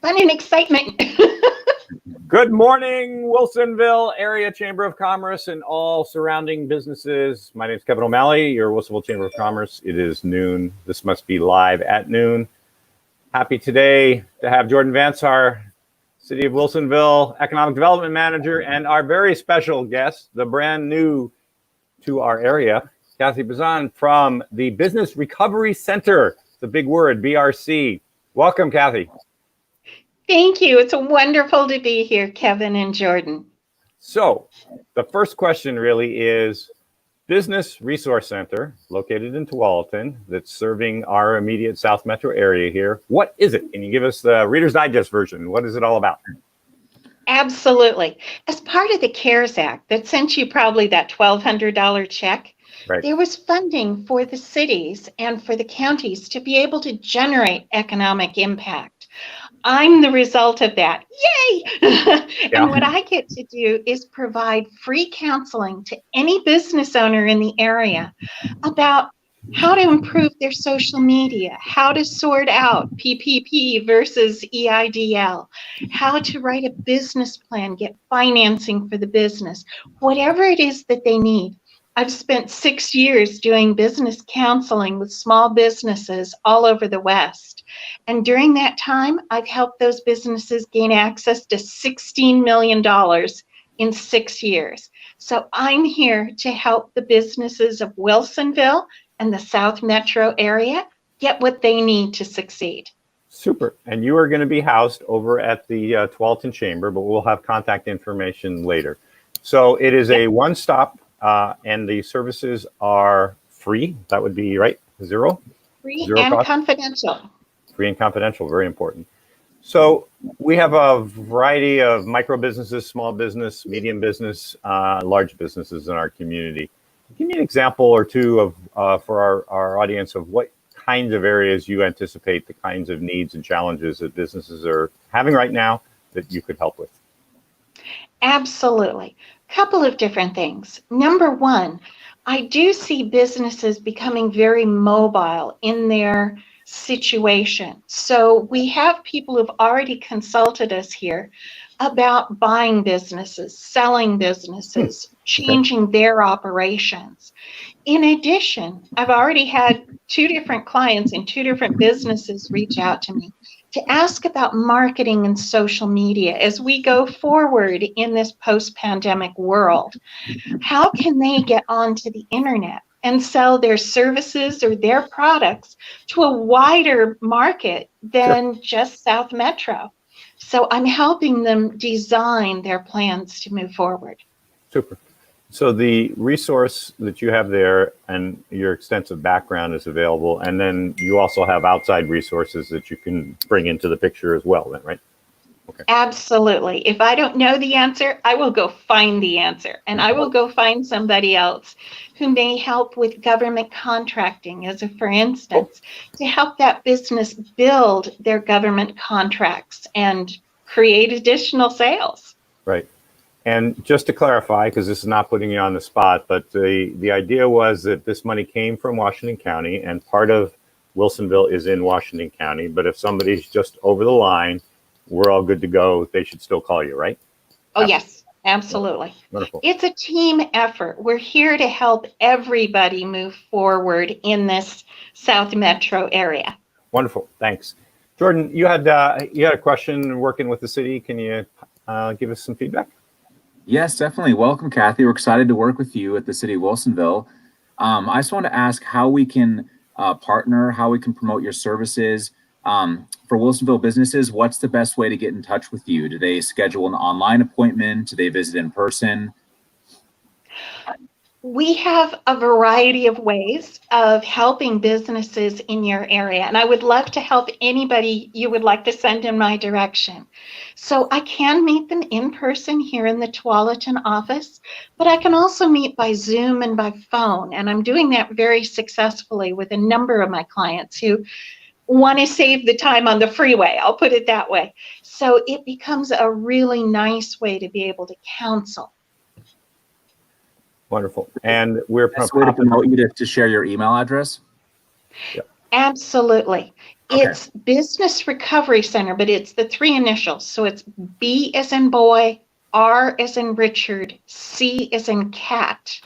fun and excitement. Good morning, Wilsonville Area Chamber of Commerce and all surrounding businesses. My name is Kevin O'Malley, your Wilsonville Chamber of Commerce. It is noon. This must be live at noon. Happy today to have Jordan Vance, our City of Wilsonville Economic Development Manager, and our very special guest, the brand new to our area, Kathryn Bazan from the Business Recovery Center. It's a big word, BRC. Welcome, Kathy. Thank you. It's wonderful to be here, Kevin and Jordan. So the first question really is Business Resource Center located in Tualatin that's serving our immediate South Metro area here. What is it? Can you give us the Reader's Digest version? What is it all about? Absolutely. As part of the CARES Act that sent you probably that $1,200 check, right, there was funding for the cities and for the counties to be able to generate economic impact. I'm the result of that. Yay! And what I get to do is provide free counseling to any business owner in the area about how to improve their social media, how to sort out PPP versus EIDL, how to write a business plan, get financing for the business, whatever it is that they need. I've spent 6 years doing business counseling with small businesses all over the West. And during that time, I've helped those businesses gain access to $16 million in 6 years. So I'm here to help the businesses of Wilsonville and the South Metro area get what they need to succeed. Super. And you are going to be housed over at the Tualatin Chamber, but we'll have contact information later. So it is a one-stop, and the services are free. That would be right. Zero and cost. Confidential. Free and confidential. Very important. So we have a variety of micro businesses, small business, medium business, large businesses in our community. Give me an example or two of for our audience of what kinds of areas you anticipate the kinds of needs and challenges that businesses are having right now that you could help with. Absolutely. Couple of different things. Number one, I do see businesses becoming very mobile in their situation. So we have people who've already consulted us here about buying businesses, selling businesses, changing their operations. In addition, I've already had 2 different clients in 2 different businesses reach out to me to ask about marketing and social media as we go forward in this post-pandemic world. How can they get onto the internet and sell their services or their products to a wider market than just South Metro? So I'm helping them design their plans to move forward. Super. So the resource that you have there and your extensive background is available. And then you also have outside resources that you can bring into the picture as well, then, right? Okay. Absolutely. If I don't know the answer, I will go find the answer. And I will go find somebody else who may help with government contracting, as a for instance, to help that business build their government contracts and create additional sales. Right. And just to clarify, because this is not putting you on the spot, but the idea was that this money came from Washington County and part of Wilsonville is in Washington County. But if somebody's just over the line, we're all good to go. They should still call you, right? Oh, yes, absolutely. Wonderful. It's a team effort. We're here to help everybody move forward in this South Metro area. Wonderful. Thanks. Jordan, you had a question working with the city. Can you give us some feedback? Yes, definitely. Welcome, Kathy. We're excited to work with you at the City of Wilsonville. I just want to ask how we can partner, how we can promote your services. For Wilsonville businesses, what's the best way to get in touch with you? Do they schedule an online appointment? Do they visit in person? We have a variety of ways of helping businesses in your area, and I would love to help anybody you would like to send in my direction. So I can meet them in person here in the Tualatin office, but I can also meet by Zoom and by phone, and I'm doing that very successfully with a number of my clients who want to save the time on the freeway, I'll put it that way. So it becomes a really nice way to be able to counsel. Wonderful. And we're to promote you to share your email address. Yep. Absolutely. Okay. It's Business Recovery Center, but it's the three initials. So it's B as in boy, R as in Richard, C as in cat,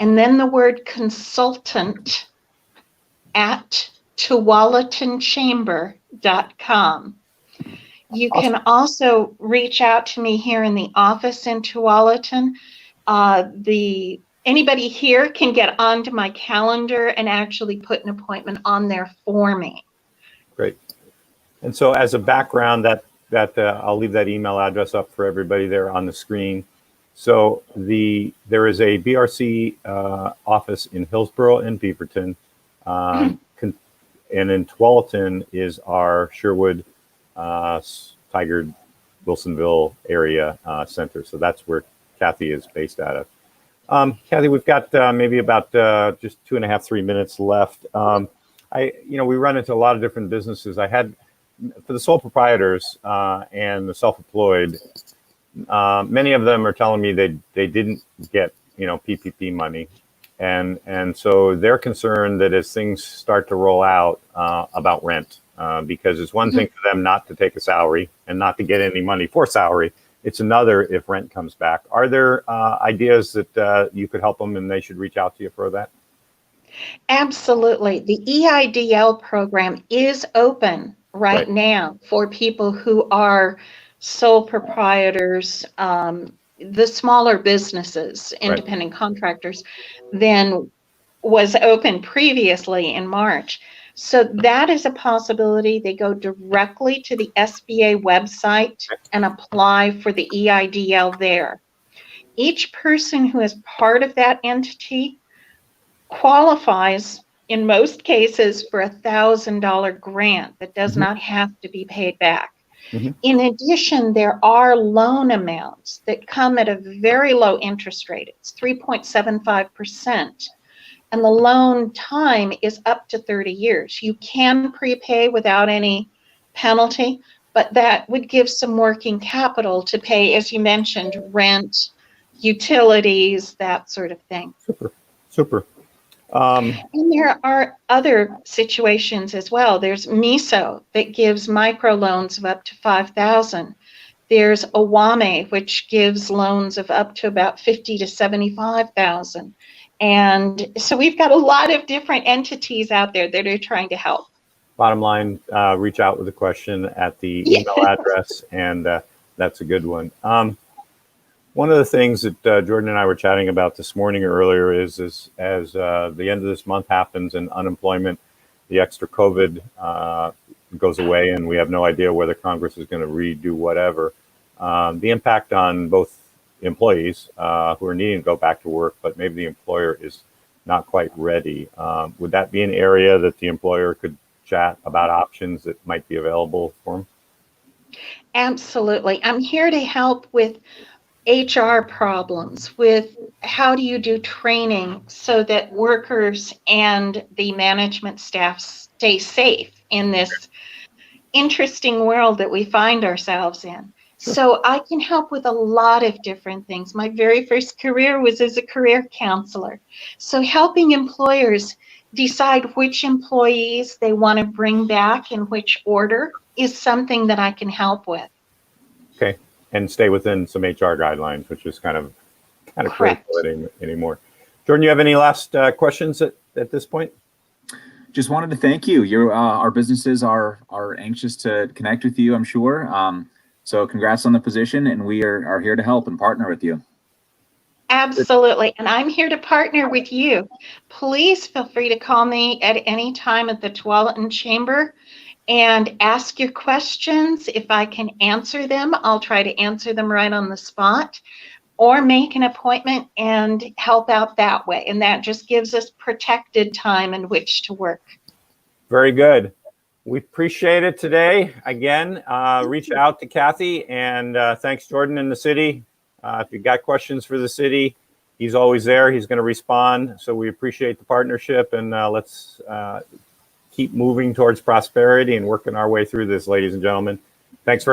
and then the word consultant at tualatinChamber.com. You can also reach out to me here in the office in Tualatin. Anybody here can get onto my calendar and actually put an appointment on there for me. Great. And so as a background, that I'll leave that email address up for everybody there on the screen. So there is a BRC office in Hillsborough and Beaverton, and in Tualatin is our Sherwood, Tigard, Wilsonville area center. So that's where Kathy is based out of. Kathy, we've got maybe about just 2.5, 3 minutes left. We run into a lot of different businesses. I had, for the sole proprietors and the self-employed, many of them are telling me they didn't get, PPP money. And so they're concerned that as things start to roll out about rent, because it's one thing for them not to take a salary and not to get any money for salary. It's another if rent comes back. Are there ideas that you could help them and they should reach out to you for that? Absolutely. The EIDL program is open right now for people who are sole proprietors, the smaller businesses, independent contractors, than was open previously in March. So that is a possibility. They go directly to the SBA website and apply for the EIDL there. Each person who is part of that entity qualifies, in most cases, for $1,000 grant that does not have to be paid back. In addition, there are loan amounts that come at a very low interest rate. It's 3.75%. And the loan time is up to 30 years. You can prepay without any penalty, but that would give some working capital to pay, as you mentioned, rent, utilities, that sort of thing. Super. And there are other situations as well. There's MISO that gives microloans of up to $5,000. There's AWAME, which gives loans of up to about $50,000 to $75,000. And so we've got a lot of different entities out there that are trying to help. Bottom line, reach out with a question at the email address, and that's a good one. One of the things that Jordan and I were chatting about this morning earlier is as the end of this month happens and unemployment, the extra COVID goes away, and we have no idea whether Congress is going to redo whatever. The impact on both employees who are needing to go back to work, but maybe the employer is not quite ready. Would that be an area that the employer could chat about options that might be available for them? Absolutely. I'm here to help with HR problems, with how do you do training so that workers and the management staff stay safe in this interesting world that we find ourselves in. So I can help with a lot of different things. My very first career was as a career counselor. So helping employers decide which employees they want to bring back in which order is something that I can help with. Okay. And stay within some HR guidelines, which is kind of critical anymore. Jordan, you have any last questions at this point? Just wanted to thank you. Our businesses are anxious to connect with you, I'm sure. So congrats on the position, and we are here to help and partner with you. Absolutely. And I'm here to partner with you. Please feel free to call me at any time at the Tualatin Chamber and ask your questions. If I can answer them, I'll try to answer them right on the spot, or make an appointment and help out that way. And that just gives us protected time in which to work. Very good. We appreciate it today. Again, reach out to Kathy, and thanks, Jordan, in the city. If you've got questions for the city, he's always there. He's going to respond. So we appreciate the partnership, and let's keep moving towards prosperity and working our way through this, ladies and gentlemen. Thanks very much.